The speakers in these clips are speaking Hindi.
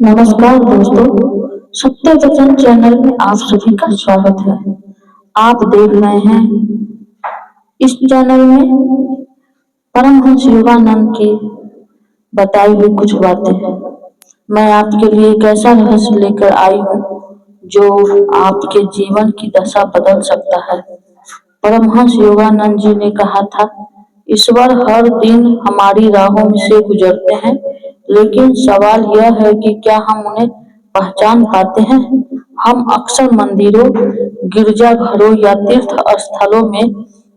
नमस्कार दोस्तों, सत्य वचन चैनल में आप सभी का स्वागत है। आप देख रहे हैं इस चैनल में परमहंस योगानंद की बताई हुई कुछ बातें। मैं आपके लिए एक ऐसा रहस्य लेकर आई हूँ जो आपके जीवन की दशा बदल सकता है। परमहंस योगानंद जी ने कहा था, ईश्वर हर दिन हमारी राहों में से गुजरते हैं, लेकिन सवाल यह है कि क्या हम उन्हें पहचान पाते हैं। हम अक्सर मंदिरों, गिरजाघरों या तीर्थ स्थलों में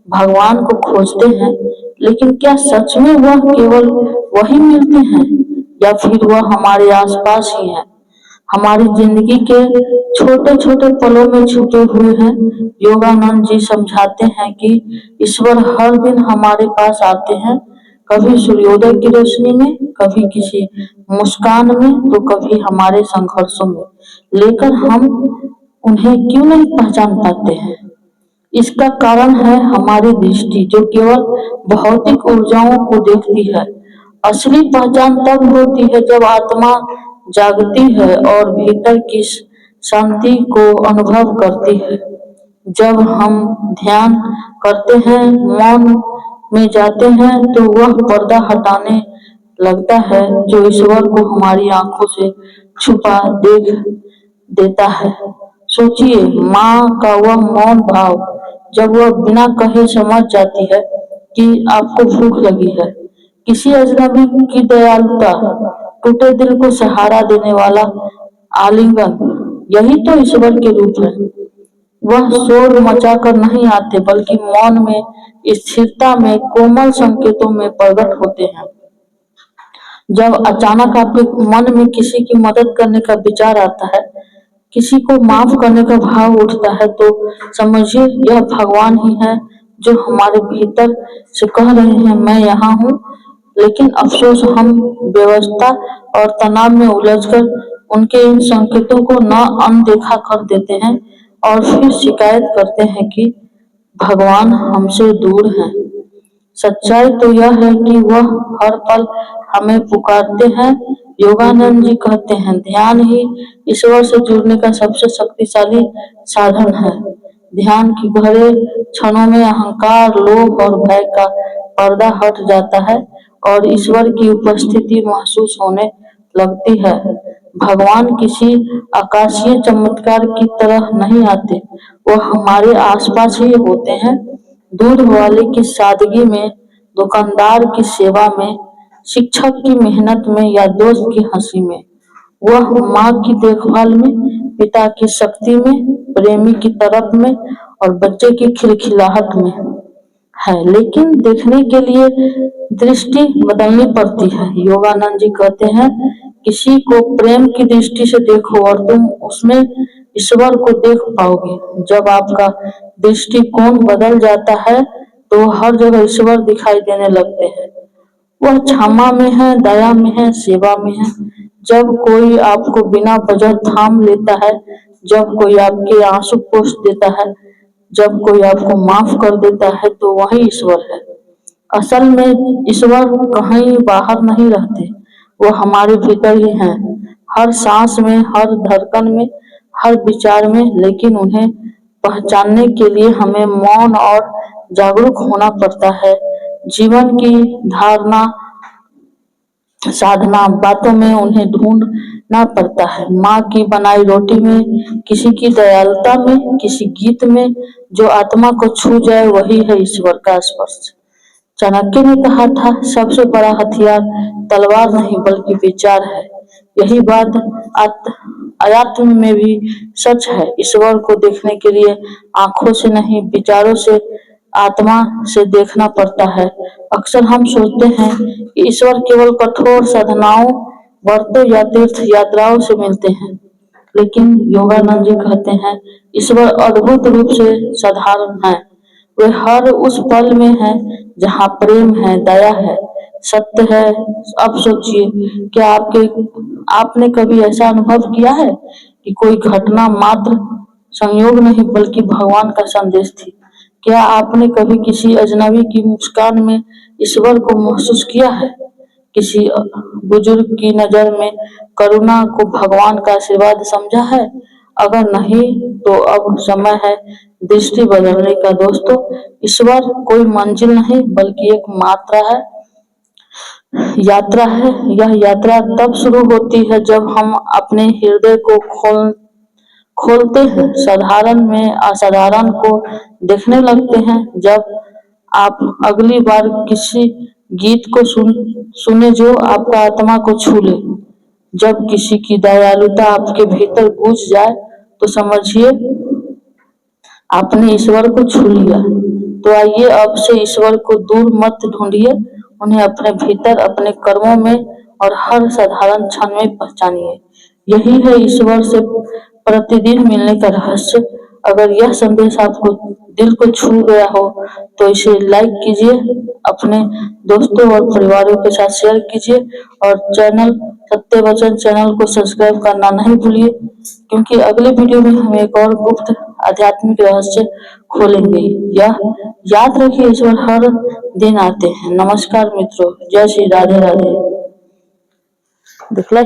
भगवान को खोजते हैं, लेकिन क्या सच में वह केवल वही मिलते हैं या फिर वह हमारे आसपास ही है, हमारी जिंदगी के छोटे छोटे पलों में छुपे हुए हैं। योगानंद जी समझाते हैं कि ईश्वर हर दिन हमारे पास आते हैं, कभी सूर्योदय की रोशनी में, कभी किसी मुस्कान में, तो कभी हमारे संघर्षों में। लेकर हम उन्हें क्यों नहीं पहचान पाते हैं? इसका कारण है हमारी दृष्टि, जो केवल भौतिक ऊर्जाओं को देखती है। असली पहचान तब होती है जब आत्मा जागती है और भीतर की शांति को अनुभव करती है। जब हम ध्यान करते हैं, मौन में जाते हैं, तो वह पर्दा हटाने लगता है जो ईश्वर को हमारी आंखों से छुपा देख देता है। सोचिए, माँ का वह मौन भाव, जब वह बिना कहे समझ जाती है कि आपको भूख लगी है। किसी अजनबी की दयालुता, टूटे दिल को सहारा देने वाला आलिंगन, यही तो ईश्वर के रूप है। वह शोर मचाकर नहीं आते, बल्कि मौन में, स्थिरता में, कोमल संकेतों में प्रकट होते हैं। जब अचानक आपके मन में किसी की मदद करने का विचार आता है, किसी को माफ करने का भाव उठता है, तो समझिए यह भगवान ही है जो हमारे भीतर से कह रहे हैं, मैं यहाँ हूँ। लेकिन अफसोस, हम व्यवस्था और तनाव में उलझकर उनके इन संकेतों को न अनदेखा कर देते हैं और फिर शिकायत करते हैं कि भगवान हमसे दूर हैं। सच्चाई तो यह है कि वह हर पल हमें पुकारते हैं। योगानंद जी कहते हैं, ध्यान ही ईश्वर से जुड़ने का सबसे शक्तिशाली साधन है। ध्यान की भरे क्षणों में अहंकार, लोभ और भय का पर्दा हट जाता है और ईश्वर की उपस्थिति महसूस होने लगती है। भगवान किसी आकाशीय चमत्कार की तरह नहीं आते, वह हमारे आसपास ही होते हैं। दूध वाले की सादगी में, दुकानदार की सेवा में, शिक्षक की मेहनत में या दोस्त की हंसी में। वह माँ की देखभाल में, पिता की शक्ति में, प्रेमी की तरफ में और बच्चे की खिलखिलाहट में है। लेकिन देखने के लिए दृष्टि बदलनी पड़ती है। योगानंद जी कहते हैं, किसी को प्रेम की दृष्टि से देखो और तुम उसमें ईश्वर को देख पाओगे। जब आपका दृष्टिकोण बदल जाता है, तो हर जगह ईश्वर दिखाई देने लगते हैं। वह क्षमा में है, दया में है, सेवा में है। जब कोई आपको बिना वजह थाम लेता है, जब कोई आपके आंसू पोंछ देता है, जब कोई आपको माफ कर देता है, तो वही ईश्वर है। असल में ईश्वर कहीं बाहर नहीं रहते, वो हमारे भीतर ही हैं, हर सांस में, हर धड़कन में, हर विचार में। लेकिन उन्हें पहचानने के लिए हमें मौन और जागरूक होना पड़ता है। जीवन की धारणा, साधना, बातों में उन्हें ढूंढना पड़ता है। माँ की बनाई रोटी में, किसी की दयालुता में, किसी गीत में जो आत्मा को छू जाए, वही है ईश्वर का स्पर्श। चाणक्य ने कहा था, सबसे बड़ा हथियार तलवार नहीं बल्कि विचार है। यही बात अध्यात्म में भी सच है। ईश्वर को देखने के लिए आंखों से नहीं, विचारों से, आत्मा से देखना पड़ता है। अक्सर हम सोचते हैं कि ईश्वर केवल कठोर साधनाओं, व्रतों या तीर्थ यात्राओं से मिलते हैं, लेकिन योगानंद जी कहते हैं, ईश्वर अद्भुत रूप से साधारण है। वे हर उस पल में है जहाँ प्रेम है, दया है, सत्य है। अब सोचिए, क्या आपने कभी ऐसा अनुभव किया है कि कोई घटना मात्र संयोग नहीं बल्कि भगवान का संदेश थी? क्या आपने कभी किसी अजनबी की मुस्कान में ईश्वर को महसूस किया है? किसी बुजुर्ग की नजर में करुणा को भगवान का आशीर्वाद समझा है? अगर नहीं तो अब समय है दृष्टि बदलने का दोस्तों। ईश्वर कोई मंजिल नहीं बल्कि एक मात्रा है, यात्रा है। यह यात्रा तब शुरू होती है जब हम अपने हृदय को खोलते हैं, साधारण में असाधारण को देखने लगते हैं। जब आप अगली बार किसी गीत को सुने जो आपका आत्मा को छू ले, जब किसी की दयालुता आपके भीतर घुस जाए, तो समझिए आपने ईश्वर को छू लिया। तो आइए अब से ईश्वर को दूर मत ढूंढिए, उन्हें अपने भीतर, अपने कर्मों में और हर साधारण क्षण में पहचानिए। यही है ईश्वर से प्रतिदिन मिलने का रहस्य। अगर यह संदेश आपको दिल को छू गया हो तो इसे लाइक कीजिए, अपने दोस्तों और परिवारों के साथ शेयर कीजिए और चैनल सत्य वचन चैनल को सब्सक्राइब करना नहीं भूलिए, क्योंकि अगले वीडियो में हम एक और गुप्त आध्यात्मिक रहस्य खोलेंगे। यह याद रखिए, ईश्वर हर दिन आते हैं। नमस्कार मित्रों, जय श्री राधे राधे। दिखला